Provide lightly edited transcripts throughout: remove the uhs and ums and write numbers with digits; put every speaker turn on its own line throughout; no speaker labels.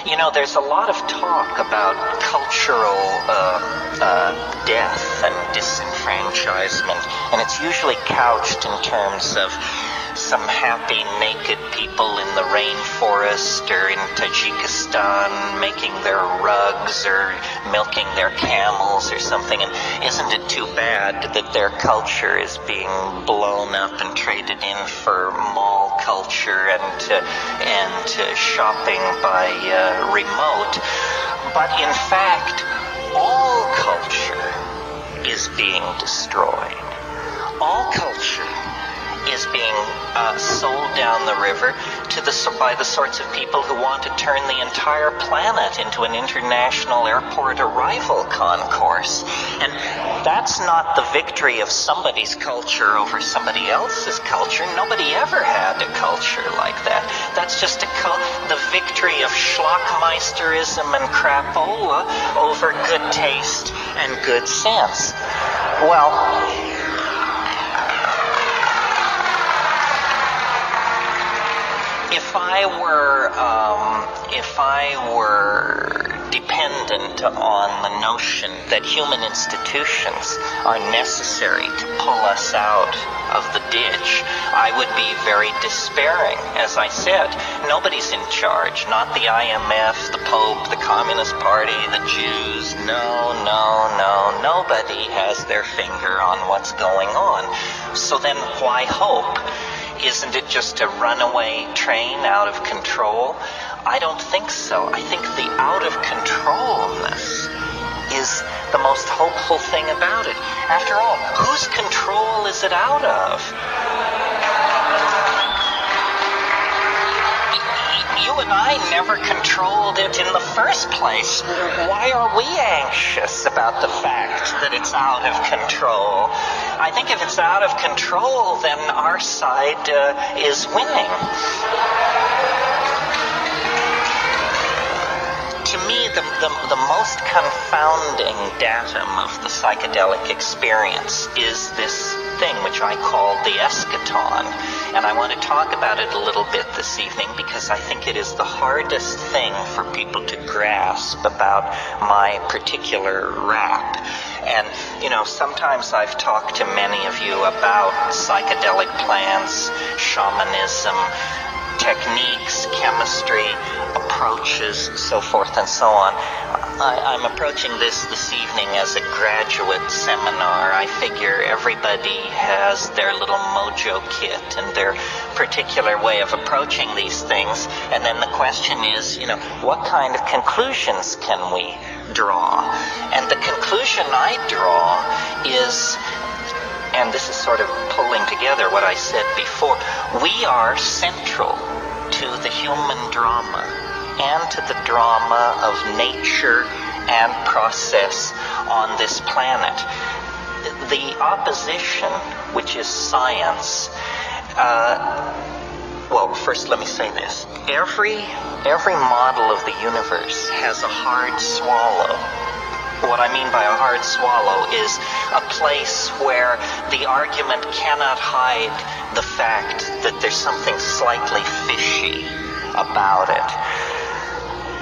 You know, there's a lot of talk about cultural death and disenfranchisement, and it's usually couched in terms of some happy naked people in the rainforest or in Tajikistan making their rugs or milking their camels or something. And isn't it too bad that their culture is being blown up and traded in for mall culture and shopping by remote? But in fact, all culture is being destroyed. All culture is being sold down the river by the sorts of people who want to turn the entire planet into an international airport arrival concourse. And that's not the victory of somebody's culture over somebody else's culture. Nobody ever had a culture like that. That's just the victory of schlockmeisterism and crapola over good taste and good sense. Well, if I were dependent on the notion that human institutions are necessary to pull us out of the ditch, I would be very despairing. As I said, nobody's in charge. Not the IMF, the Pope, the Communist Party, the Jews. No. Nobody has their finger on what's going on. So then why hope? Isn't it just a runaway train out of control? I don't think so. I think the out of controlness is the most hopeful thing about it. After all, whose control is it out of? You and I never controlled it in the first place. Why are we anxious about the fact that it's out of control? I think if it's out of control, then our side is winning. To me, the most confounding datum of the psychedelic experience is this thing which I call the eschaton. And I want to talk about it a little bit this evening because I think it is the hardest thing for people to grasp about my particular rap. And, you know, sometimes I've talked to many of you about psychedelic plants, shamanism, techniques, chemistry, approaches, so forth and so on. I'm approaching this evening as a graduate seminar. I figure everybody has their little mojo kit and their particular way of approaching these things. And then the question is, you know, what kind of conclusions can we draw? And the conclusion I draw is, and this is sort of pulling together what I said before, we are central to the human drama and to the drama of nature and process on this planet. The opposition, which is science, well, first let me say this. Every model of the universe has a hard swallow. What I mean by a hard swallow is a place where the argument cannot hide the fact that there's something slightly fishy about it.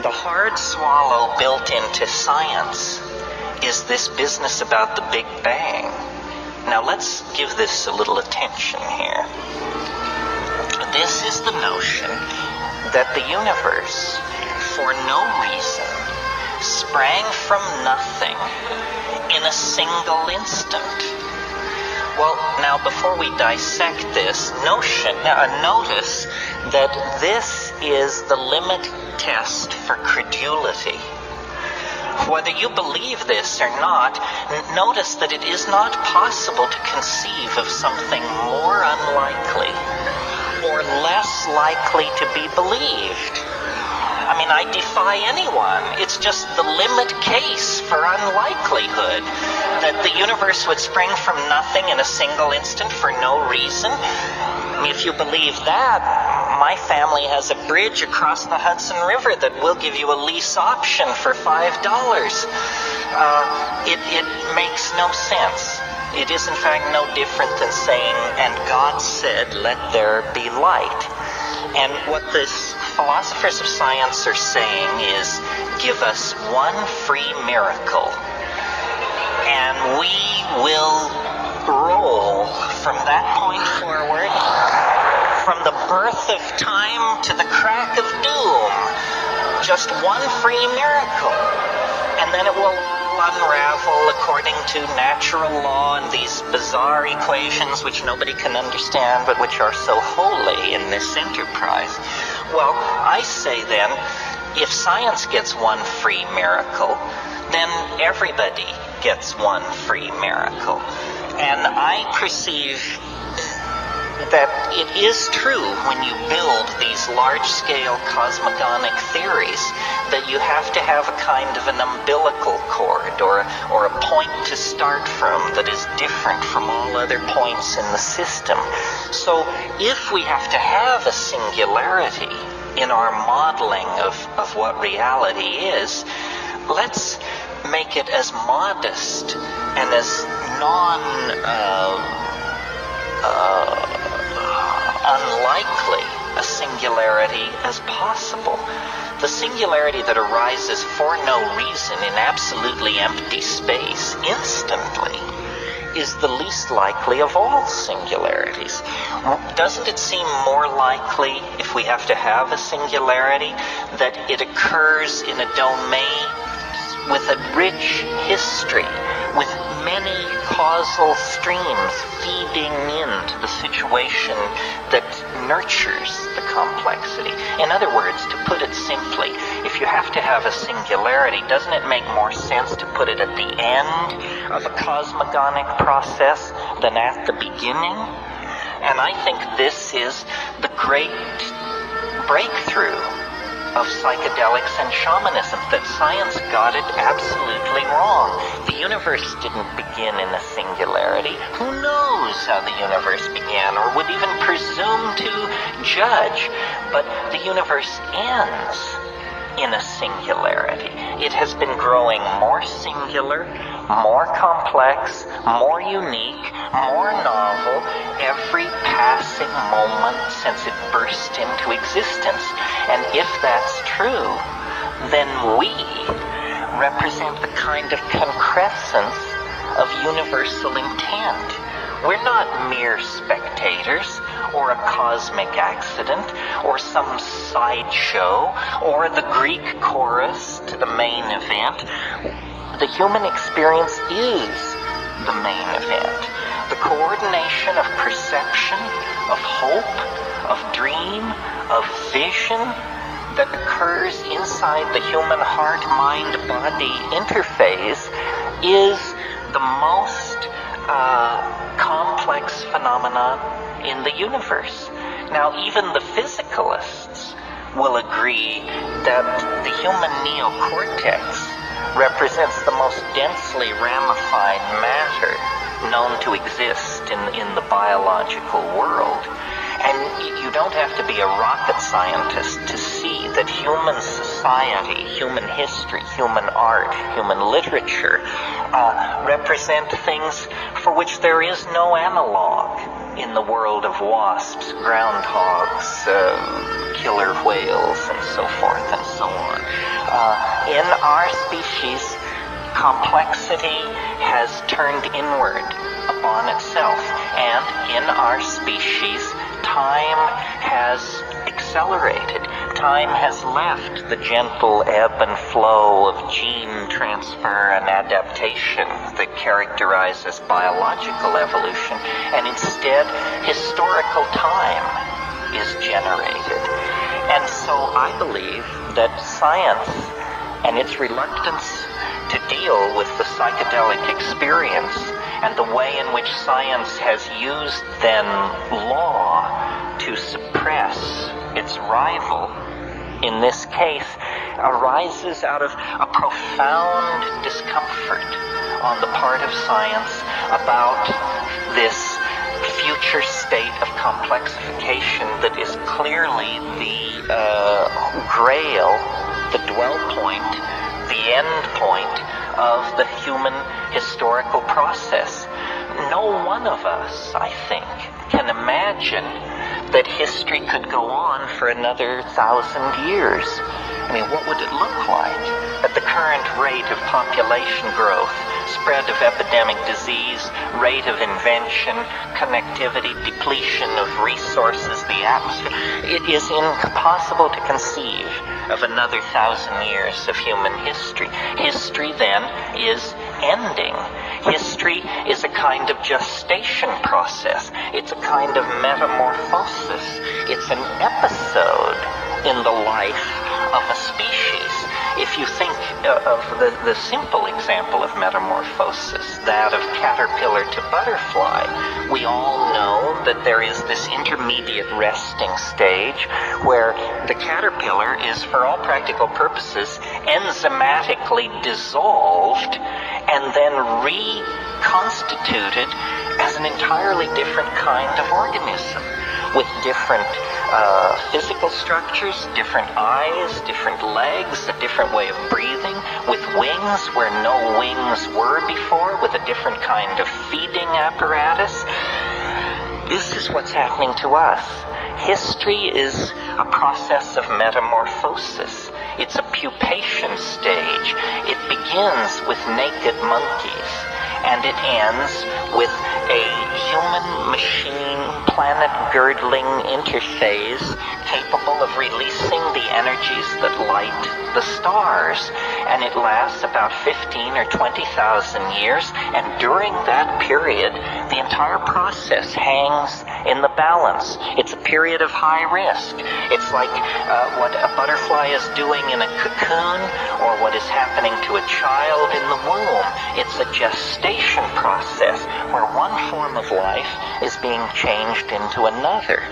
The hard swallow built into science is this business about the Big Bang. Now let's give this a little attention here. This is the notion that the universe, for no reason, sprang from nothing in a single instant. Well, now before we dissect this notion, notice that this is the limit test for credulity. Whether you believe this or not, notice that it is not possible to conceive of something more unlikely or less likely to be believed. I mean, I defy anyone. It's just the limit case for unlikelihood that the universe would spring from nothing in a single instant for no reason. I mean, if you believe that, my family has a bridge across the Hudson River that will give you a lease option for $5. It makes no sense. It is, in fact, no different than saying, and God said, let there be light. And what this philosophers of science are saying is, give us one free miracle, and we will roll from that point forward, from the birth of time to the crack of doom. Just one free miracle. And then it will unravel according to natural law and these bizarre equations which nobody can understand but which are so holy in this enterprise. Well, I say then, if science gets one free miracle, then everybody gets one free miracle. And I perceive that it is true when you build these large-scale cosmogonic theories that you have to have a kind of an umbilical cord or a point to start from that is different from all other points in the system. So if we have to have a singularity in our modeling of what reality is, let's make it as modest and as unlikely a singularity as possible. The singularity that arises for no reason in absolutely empty space instantly is the least likely of all singularities. Doesn't it seem more likely, if we have to have a singularity, that it occurs in a domain with a rich history, with many causal streams feeding into the situation that nurtures the complexity? In other words, to put it simply, if you have to have a singularity, doesn't it make more sense to put it at the end of a cosmogonic process than at the beginning? And I think this is the great breakthrough of psychedelics and shamanism, that science got it absolutely wrong. The universe didn't begin in a singularity. Who knows how the universe began, or would even presume to judge? But the universe ends in a singularity. It has been growing more singular, more complex, more unique, more novel every passing moment since it burst into existence. And if that's true, then we represent the kind of concrescence of universal intent. We're not mere spectators, or a cosmic accident, or some sideshow, or the Greek chorus to the main event. The human experience is the main event. The coordination of perception, of hope, of dream, of vision that occurs inside the human heart-mind-body interface is the most complex phenomenon in the universe. Now, even the physicalists will agree that the human neocortex represents the most densely ramified matter known to exist in the biological world. And you don't have to be a rocket scientist to see that human society, human history, human art, human literature represent things for which there is no analog in the world of wasps, groundhogs, killer whales, and so forth and so on. In our species, complexity has turned inward upon itself, and in our species, time has accelerated. Time has left the gentle ebb and flow of gene transfer and adaptation that characterizes biological evolution, and instead, historical time is generated. And so I believe that science and its reluctance to deal with the psychedelic experience and the way in which science has used then law to suppress its rival, in this case, arises out of a profound discomfort on the part of science about this future state of complexification that is clearly the grail, the dwell point, the end point of the human historical process. No one of us, I think, can imagine that history could go on for another 1,000 years. I mean, what would it look like at the current rate of population growth, spread of epidemic disease, rate of invention, connectivity, depletion of resources, the atmosphere? It is impossible to conceive of another 1,000 years of human history. History then is ending. History is a kind of gestation process. It's a kind of metamorphosis. It's an episode in the life of a species. If you think of the simple example of metamorphosis, that of caterpillar to butterfly, we all know that there is this intermediate resting stage where the caterpillar is, for all practical purposes, enzymatically dissolved and then reconstituted as an entirely different kind of organism with different physical structures, different eyes, different legs, a different way of breathing, with wings where no wings were before, with a different kind of feeding apparatus. This is what's happening to us. History is a process of metamorphosis. It's a pupation stage. It begins with naked monkeys, and it ends with a human-machine, planet-girdling interface capable of releasing the energies that light the stars. And it lasts about 15 or 20,000 years, and during that period, the entire process hangs in the balance. It's a period of high risk. It's like what a butterfly is doing in a cocoon, or what is happening to a child in the womb. It's a gestation process where one form of life is being changed into another.